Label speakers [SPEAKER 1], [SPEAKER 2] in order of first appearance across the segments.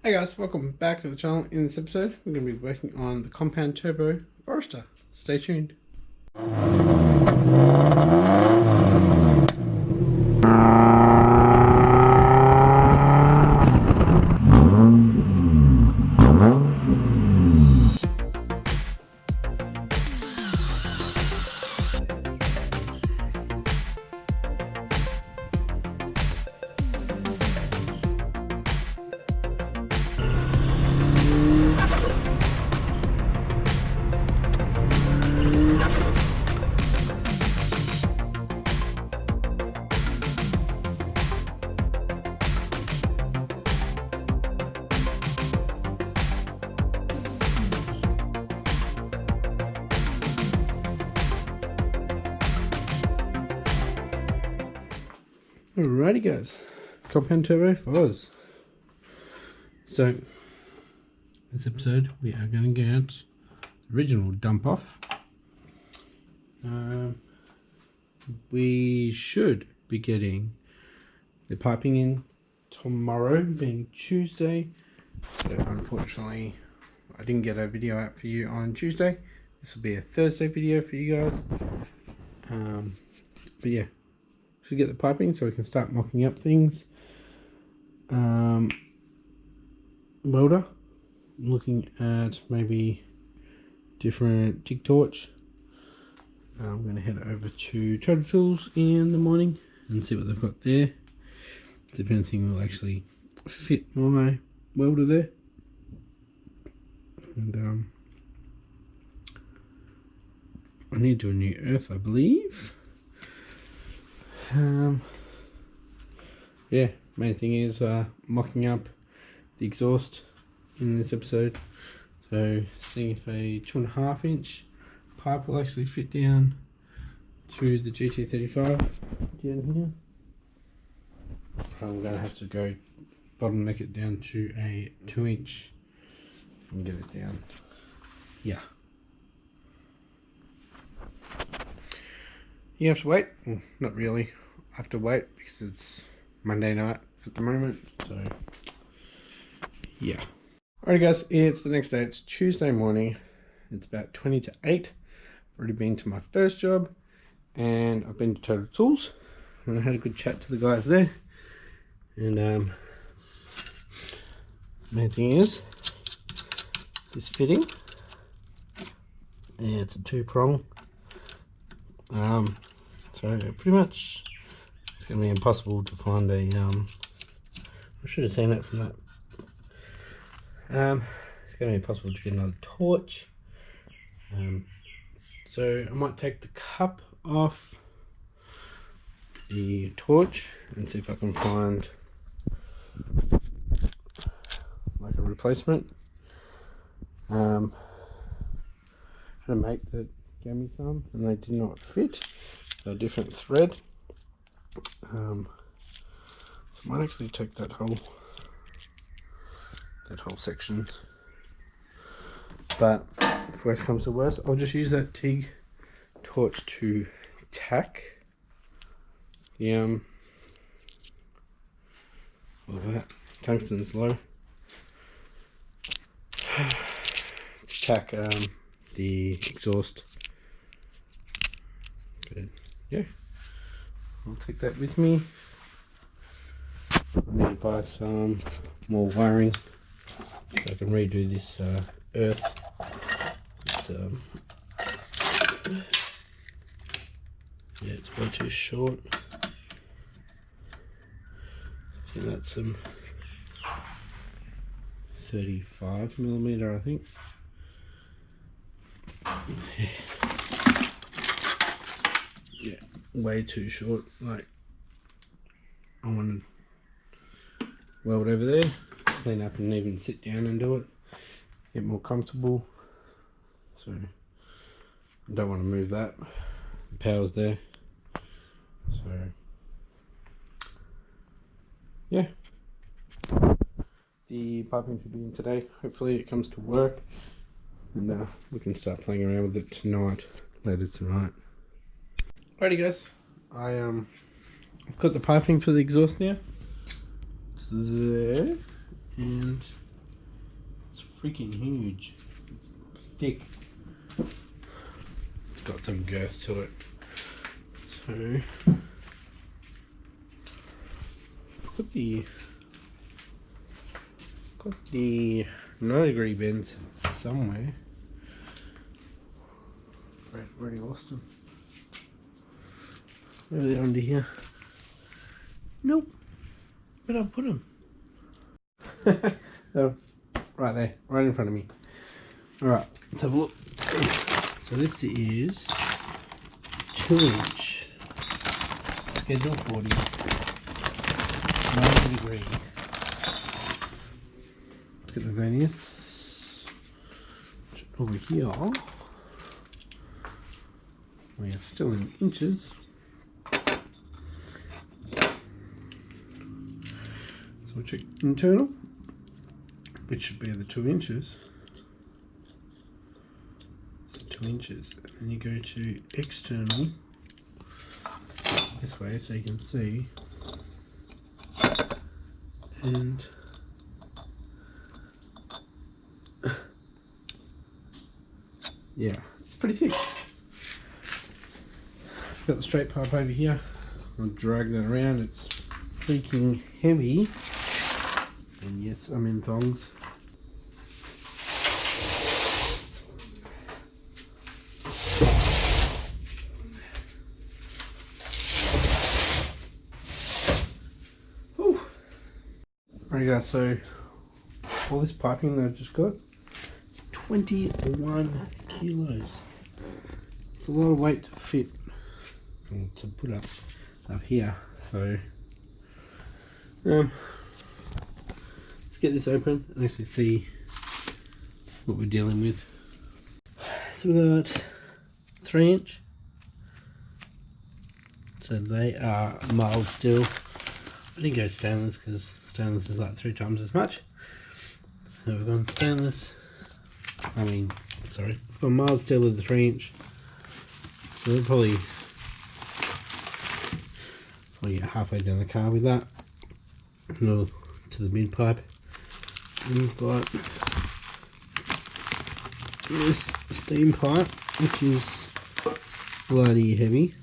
[SPEAKER 1] Hey guys, welcome back to the channel. In this episode, we're going to be working on the compound turbo Forester. Stay tuned. Alrighty guys, compound turbo Foz. So, this episode we are going to get the original dump off. We should be getting the piping in tomorrow, being Tuesday. So unfortunately, I didn't get a video out for you on Tuesday. This will be a Thursday video for you guys. But yeah, should get the piping so we can start mocking up things. Welder, looking at maybe different TIG torch. I'm going to head over to Total Tools in the morning and see what they've got there. See if anything will actually fit my welder there. And I need to do a new earth, I believe. Yeah, main thing is mocking up the exhaust in this episode. So seeing if a 2.5 inch pipe will actually fit down to the GT35 down here. I'm going to have to go bottleneck it down to a 2 inch and get it down. Yeah. You have to wait? Well, not really. I have to wait because it's Monday night at the moment. So, yeah. Alright guys, it's the next day. It's Tuesday morning. It's about 20 to 8. I've already been to my first job. And I've been to Total Tools. And I had a good chat to the guys there. And main thing is this fitting. Yeah, it's a 2-prong. So pretty much it's going to be impossible to find a I should have seen that from that. It's going to be impossible to get another torch. So I might take the cup off the torch and see if I can find like a replacement. I had a mate that gave me some and they did not fit. They're a different thread. So I might actually take that whole section. But if worst comes to worst, I'll just use that TIG torch to tack the all of that. Tungsten's low. To tack the exhaust. But yeah, I'll take that with me. I need to buy some more wiring so I can redo this earth. Yeah, it's way too short. So that's some 35mm, I think. Yeah, way too short. Like, I want to weld over there, clean up and even sit down and do it, get more comfortable. So I don't want to move that. The power's there. So yeah, the piping should be in today. Hopefully it comes to work and we can start playing around with it tonight, later tonight. Alrighty guys, I've got the piping for the exhaust now. It's there, and freaking huge. Thick. It's got some girth to it. So got the 90-degree bends somewhere. Right, already lost them. Where are they under here? Nope. Where'd I put them? Oh, right there, right in front of me. Alright, let's have a look. So this is 2-inch schedule 40, 90 degree. Look at the verniers over here. We are still in inches. So we'll check internal, which should be the 2 inches. So 2 inches. And then you go to external this way so you can see. And yeah, it's pretty thick. Got the straight pipe over here. I'll drag that around. It's freaking heavy. And yes, I'm in thongs. There you go. So all this piping that I've just got, it's 21 kilos. It's a lot of weight to fit and to put up here. So let's get this open and actually see what we're dealing with. So we've got 3-inch. So they are mild steel. I didn't go stainless because stainless is like 3 times as much. So we've gone stainless. We've gone mild steel with the 3-inch. So we'll probably get halfway down the car with that. To the mid pipe. And we've got this steam pipe, which is bloody heavy.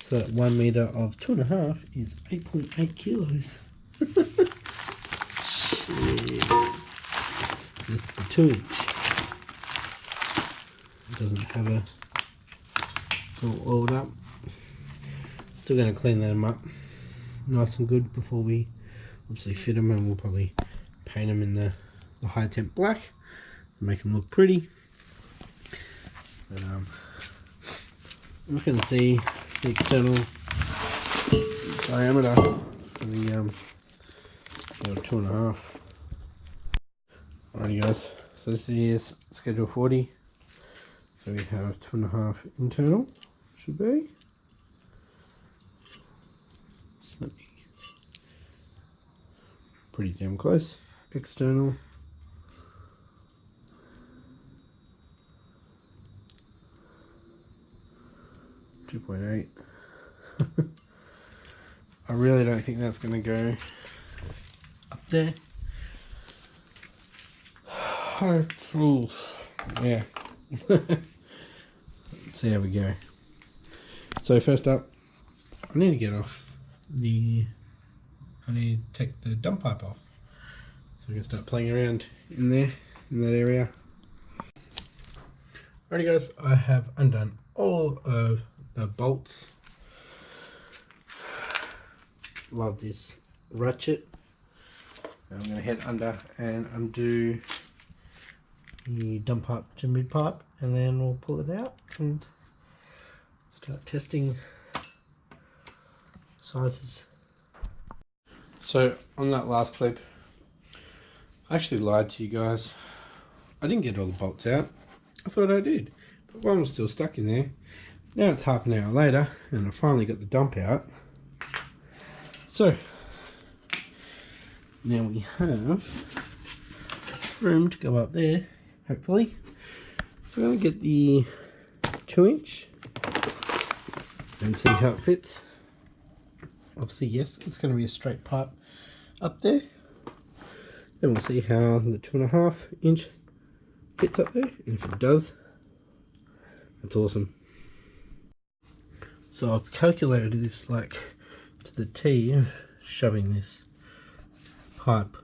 [SPEAKER 1] So that 1 meter of 2.5 is 8.8 kilos. Shit. This is the 2-inch. It doesn't have a all oiled up. Still going to clean them up nice and good before we obviously fit them, and we'll probably paint them in the high temp black to make them look pretty. But I'm just going to see the external diameter for the 2.5. Alrighty guys, so this is schedule 40. So we have 2.5 internal, should be. Just let me, pretty damn close. External. .8. I really don't think that's going to go up there. Yeah. Let's see how we go. So first up, I need to get off I need to take the dump pipe off. So we're going to start playing around in there, in that area. Alrighty guys, I have undone all of the bolts. Love this ratchet. Now I'm going to head under and undo the dump pipe to mid pipe, and then we'll pull it out and start testing sizes. So on that last clip, I actually lied to you guys. I didn't get all the bolts out. I thought I did, but one was still stuck in there. Now it's half an hour later and I finally got the dump out. So now we have room to go up there, hopefully. So I'm going to get the 2-inch and see how it fits. Obviously, yes, it's going to be a straight pipe up there. Then we'll see how the 2.5-inch fits up there, and if it does, that's awesome. So I've calculated this like to the T of shoving this pipe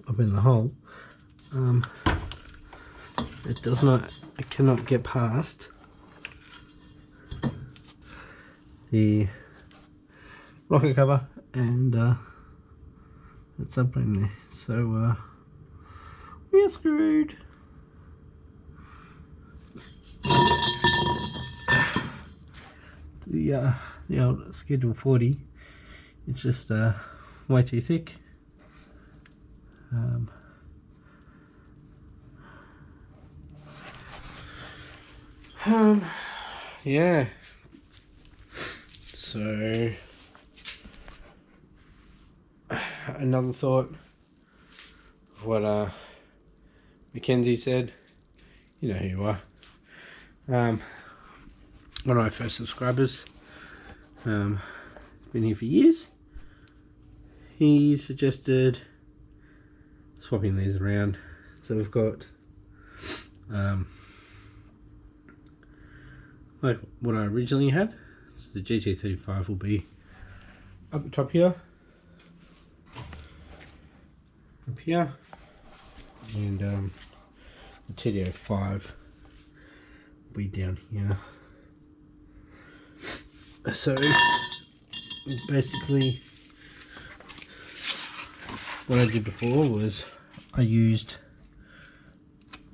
[SPEAKER 1] up in the hole. It cannot get past the rocket cover and that subframe there. So we're screwed. The old Schedule 40, it's just way too thick. Yeah. So another thought of what Mackenzie said. You know who you are. One of my first subscribers. Been here for years. He suggested swapping these around. So we've got like what I originally had. So the GT35 will be up the top here, up here, and the TD05 will be down here. So basically what I did before was I used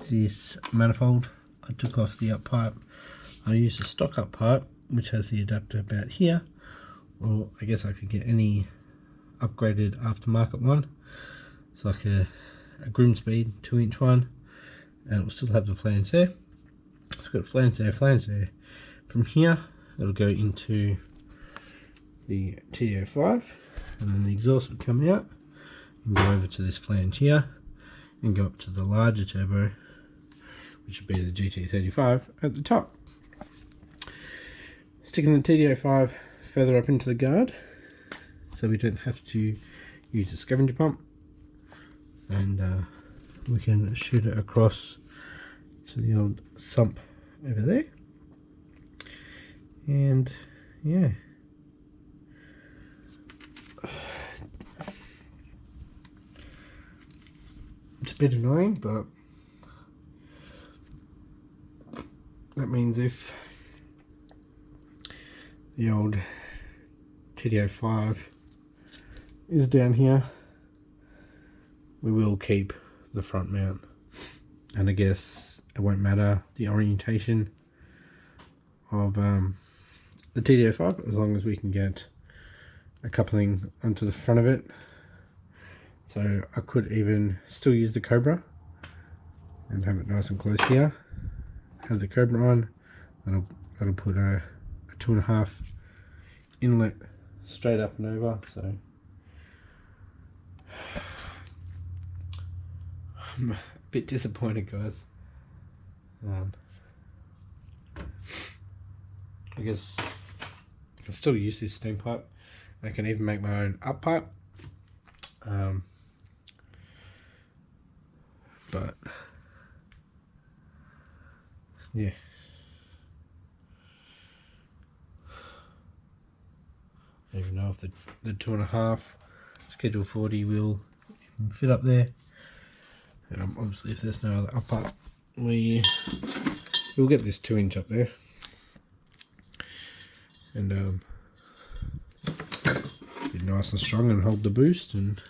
[SPEAKER 1] this manifold. I took off the up pipe. I used a stock up pipe which has the adapter about here, or I guess I could get any upgraded aftermarket one. It's like a Grimspeed 2-inch one, and it will still have the flange there. It's got flange there, flange there. From here it'll go into the TO5, and then the exhaust would come out and go over to this flange here and go up to the larger turbo, which would be the GT35 at the top. Sticking the TD05 further up into the guard so we don't have to use a scavenger pump, and we can shoot it across to the old sump over there. And yeah, it's a bit annoying, but that means if the old TD05 is down here, we will keep the front mount, and I guess it won't matter the orientation of the TD05 as long as we can get a coupling onto the front of it. So I could even still use the Cobra and have it nice and close here, have the Cobra on. That'll put a 2.5 inlet straight up and over. So I'm a bit disappointed, guys. I guess I can still use this steam pipe. I can even make my own up pipe. But yeah, I don't even know if the 2.5 Schedule 40 will even fit up there. And obviously if there's no other up pipe, we'll get this 2-inch up there, and be nice and strong and hold the boost. And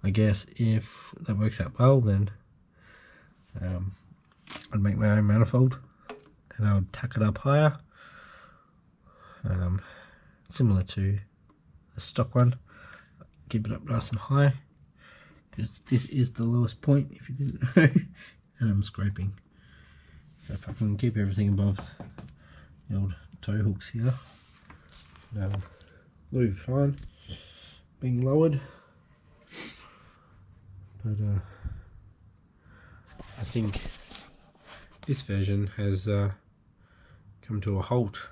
[SPEAKER 1] I guess if that works out well, then I'd make my own manifold and I would tack it up higher, similar to the stock one. Keep it up nice and high, because this is the lowest point, if you didn't know, and I'm scraping. So if I can keep everything above the old tow hooks here, we'll be fine being lowered. But I think this version has come to a halt,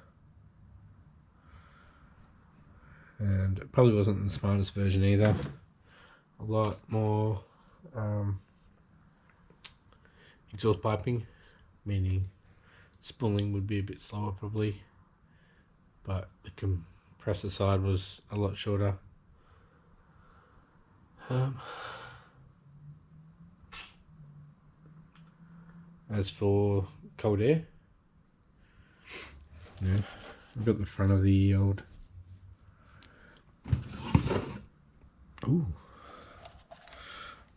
[SPEAKER 1] and it probably wasn't the smartest version either. A lot more exhaust piping, meaning spooling would be a bit slower probably, but the compressor side was a lot shorter. As for cold air, yeah, I've got the front of the old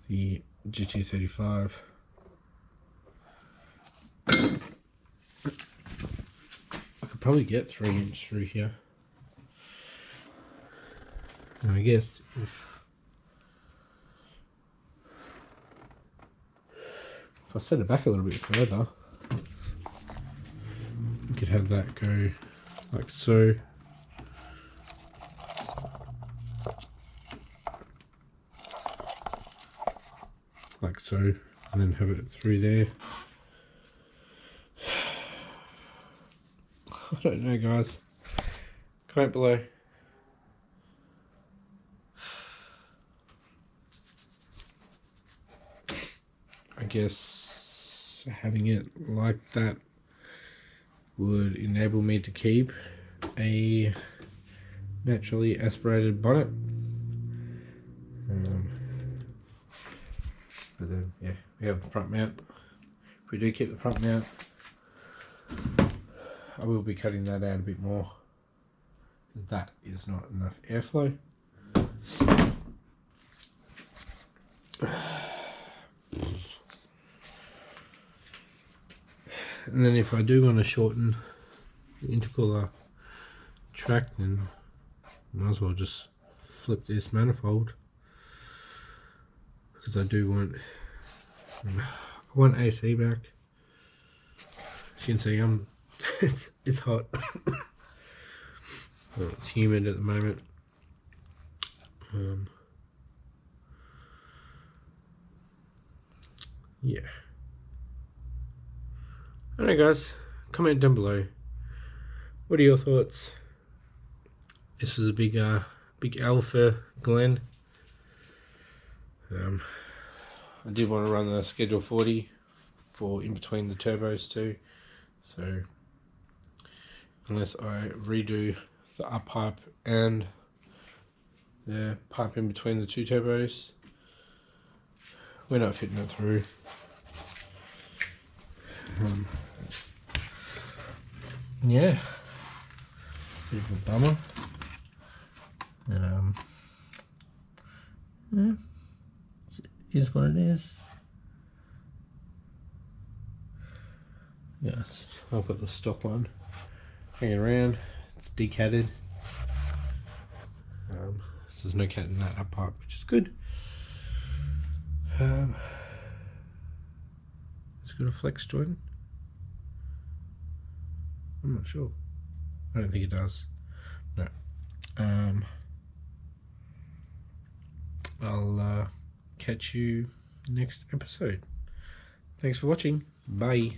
[SPEAKER 1] the GT35. I could probably get 3-inch through here. And I guess if I set it back a little bit further, we could have that go like so. Like so, and then have it through there. I don't know, guys. Comment below. I guess having it like that would enable me to keep a naturally aspirated bonnet. But then, yeah, we have the front mount. If we do keep the front mount, I will be cutting that out a bit more. That is not enough airflow. And then if I do want to shorten the intercooler track, then might as well just flip this manifold, because I do want AC back. As you can see, it's hot. Well, it's humid at the moment. Yeah. Alright guys, comment down below. What are your thoughts? This was a big L for Glenn. I did want to run the Schedule 40 for in between the turbos too. So unless I redo the up pipe and the pipe in between the two turbos, we're not fitting it through. Yeah, bit of a bummer. And yeah, it is what it is. Yes, I've got the stock one hanging around. It's decatted. So there's no cat in that up pipe, which is good. It's got a flex joint. I'm not sure. I don't think it does. No. I'll catch you next episode. Thanks for watching. Bye.